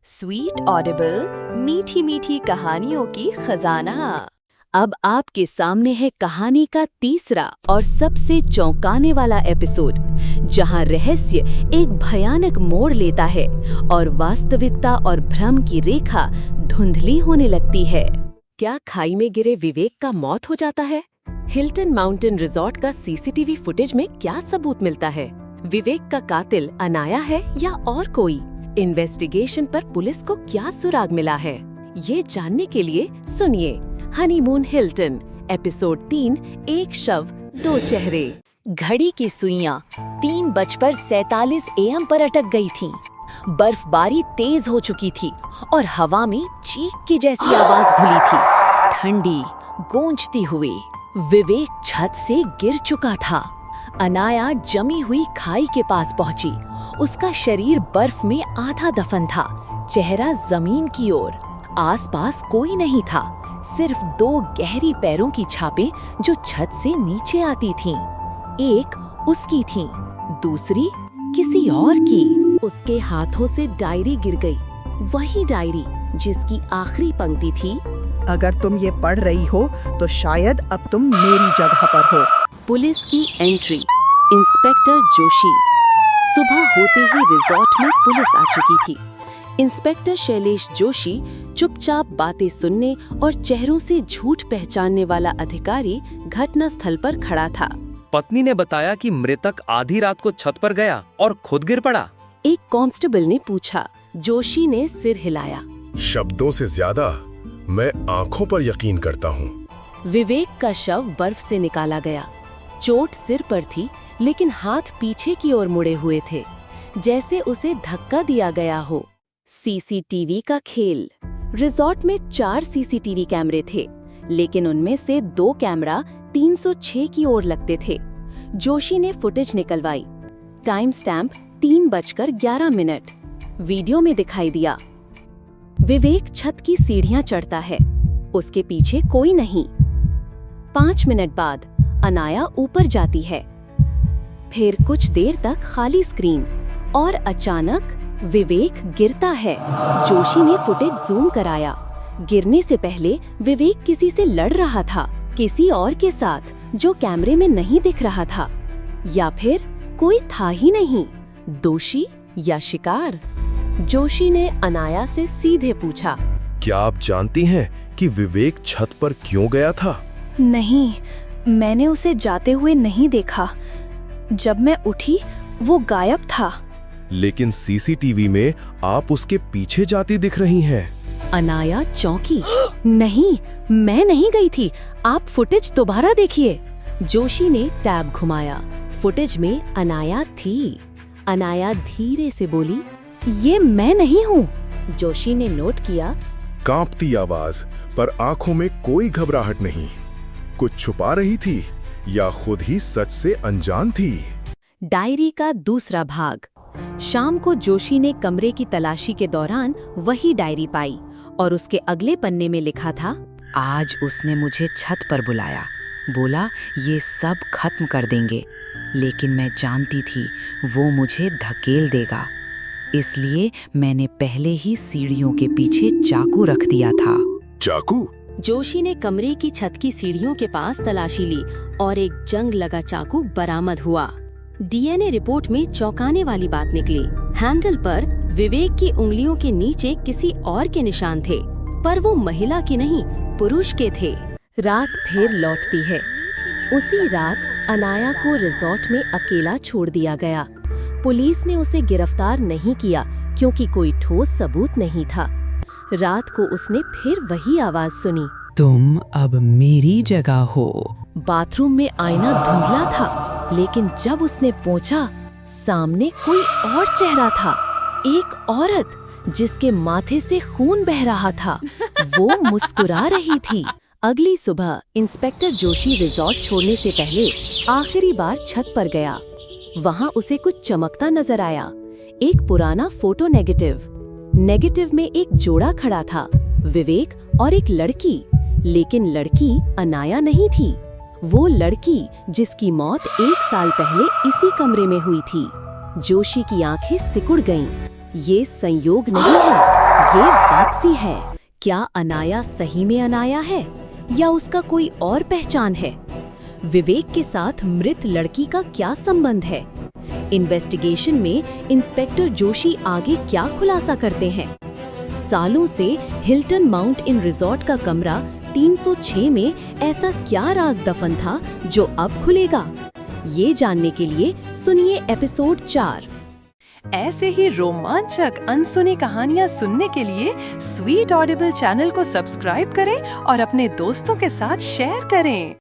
Sweet Audible मीठी मीठी कहानियों की खजाना। अब आपके सामने है कहानी का तीसरा और सबसे चौंकाने वाला एपिसोड, जहां रहस्य एक भयानक मोड़ लेता है और वास्तविकता और भ्रम की रेखा धुंधली होने लगती है। क्या खाई में गिरे विवेक का मौत हो जाता है? हिल्टन माउंटेन रिजॉर्ट का सीसीटीवी फुटेज में क्या सबूत मिलता है? विवेक का कातिल अनाया है या और कोई? इन्वेस्टिगेशन पर पुलिस को क्या सुराग मिला है? ये जानने के लिए सुनिए हनीमून हिल्टन एपिसोड 3, एक शव दो चेहरे। घड़ी की सुइयां 3:47 AM पर अटक गई थीं। बर्फबारी तेज हो चुकी थी और हवा में चीख की जैसी आवाज घुली थी, ठंडी गूंजती हुई। विवेक छत से गिर चुका था। अनाया जमी हुई खाई के पास पहुंची। उसका शरीर बर्फ में आधा दफन था, चेहरा जमीन की ओर। आसपास कोई नहीं था, सिर्फ 2 गहरी पैरों की छापें जो छत से नीचे आती थीं। एक उसकी थी, दूसरी किसी और की। उसके हाथों से डायरी गिर गई, वही डायरी जिसकी आखिरी पंक्ति थी, अगर तुम ये पढ़ रही हो तो शायद अब तुम मेरी जगह पर हो। पुलिस की एंट्री। इंस्पेक्टर जोशी। सुबह होते ही रिजॉर्ट में पुलिस आ चुकी थी। इंस्पेक्टर शैलेश जोशी चुपचाप बातें सुनने और चेहरों से झूठ पहचानने वाला अधिकारी घटना स्थल पर खड़ा था। पत्नी ने बताया कि मृतक आधी रात को छत पर गया और खुद गिर पड़ा। एक कांस्टेबल ने पूछा। जोशी ने सिर हिलाया। शब्दों से ज्यादा मैं आंखों पर यकीन करता हूँ। विवेक का शव बर्फ से निकाला गया। चोट सिर पर थी, लेकिन हाथ पीछे की ओर मुड़े हुए थे, जैसे उसे धक्का दिया गया हो। सीसीटीवी का खेल। रिजॉर्ट में 4 सीसीटीवी कैमरे थे, लेकिन उनमें से 2 कैमरा 306 की ओर लगते थे। जोशी ने फुटेज निकलवाई। Timestamp 3:11। वीडियो में दिखाई दिया, विवेक छत की सीढ़ियां चढ़ता है, उसके पीछे कोई नहीं। 5 मिनट बाद अनाया ऊपर जाती है। फिर कुछ देर तक खाली स्क्रीन और अचानक विवेक गिरता है। जोशी ने फुटेज जूम कराया। गिरने से पहले विवेक किसी से लड़ रहा था, किसी और के साथ, जो कैमरे में नहीं दिख रहा था, या फिर कोई था ही नहीं। दोषी या शिकार? जोशी ने अनाया से सीधे पूछा। क्या आप जानती हैं कि विवेक छत पर क्यों गया था? नहीं, मैंने उसे जाते हुए नहीं देखा। जब मैं उठी वो गायब था। लेकिन सीसीटीवी में आप उसके पीछे जाती दिख रही हैं। अनाया चौंकी। नहीं, मैं नहीं गई थी, आप फुटेज दोबारा देखिए। जोशी ने टैब घुमाया। फुटेज में अनाया थी। अनाया धीरे से बोली, ये मैं नहीं हूँ। जोशी ने नोट किया। कांपती आवाज, पर आंखों में कोई घबराहट नहीं। कुछ छुपा रही थी या खुद ही सच से अनजान थी। डायरी का दूसरा भाग। शाम को जोशी ने कमरे की तलाशी के दौरान वही डायरी पाई और उसके अगले पन्ने में लिखा था, आज उसने मुझे छत पर बुलाया, बोला ये सब खत्म कर देंगे, लेकिन मैं जानती थी वो मुझे धकेल देगा, इसलिए मैंने पहले ही सीढ़ियों के पीछे चाकू रख दिया था। चाकू? जोशी ने कमरे की छत की सीढ़ियों के पास तलाशी ली और एक जंग लगा चाकू बरामद हुआ। डीएनए रिपोर्ट में चौंकाने वाली बात निकली। हैंडल पर विवेक की उंगलियों के नीचे किसी और के निशान थे, पर वो महिला की नहीं, पुरुष के थे। रात फिर लौटती है। उसी रात अनाया को रिजॉर्ट में अकेला छोड़ दिया गया। पुलिस ने उसे गिरफ्तार नहीं किया क्योंकि कोई ठोस सबूत नहीं था। रात को उसने फिर वही आवाज सुनी, तुम अब मेरी जगह हो। बाथरूम में आईना धुंधला था, लेकिन जब उसने पहुंचा, सामने कोई और चेहरा था। एक औरत जिसके माथे से खून बह रहा था। वो मुस्कुरा रही थी। अगली सुबह इंस्पेक्टर जोशी रिजॉर्ट छोड़ने से पहले आखिरी बार छत पर गया। वहाँ उसे कुछ चमकता नजर आया। एक पुराना फोटो नेगेटिव में एक जोड़ा खड़ा था, विवेक और एक लड़की। लेकिन लड़की अनाया नहीं थी, वो लड़की जिसकी मौत 1 साल पहले इसी कमरे में हुई थी। जोशी की आंखें सिकुड़ गईं। ये संयोग नहीं है, ये वापसी है। क्या अनाया सही में अनाया है या उसका कोई और पहचान है? विवेक के साथ मृत लड़की का क्या संबंध है? इन्वेस्टिगेशन में इंस्पेक्टर जोशी आगे क्या खुलासा करते हैं? सालों से हिल्टन माउंट इन रिजॉर्ट का कमरा 306 में ऐसा क्या राज दफन था जो अब खुलेगा? ये जानने के लिए सुनिए एपिसोड 4। ऐसे ही रोमांचक अनसुनी कहानियाँ सुनने के लिए स्वीट ऑडिबल चैनल को सब्सक्राइब करें और अपने दोस्तों के साथ शेयर करें।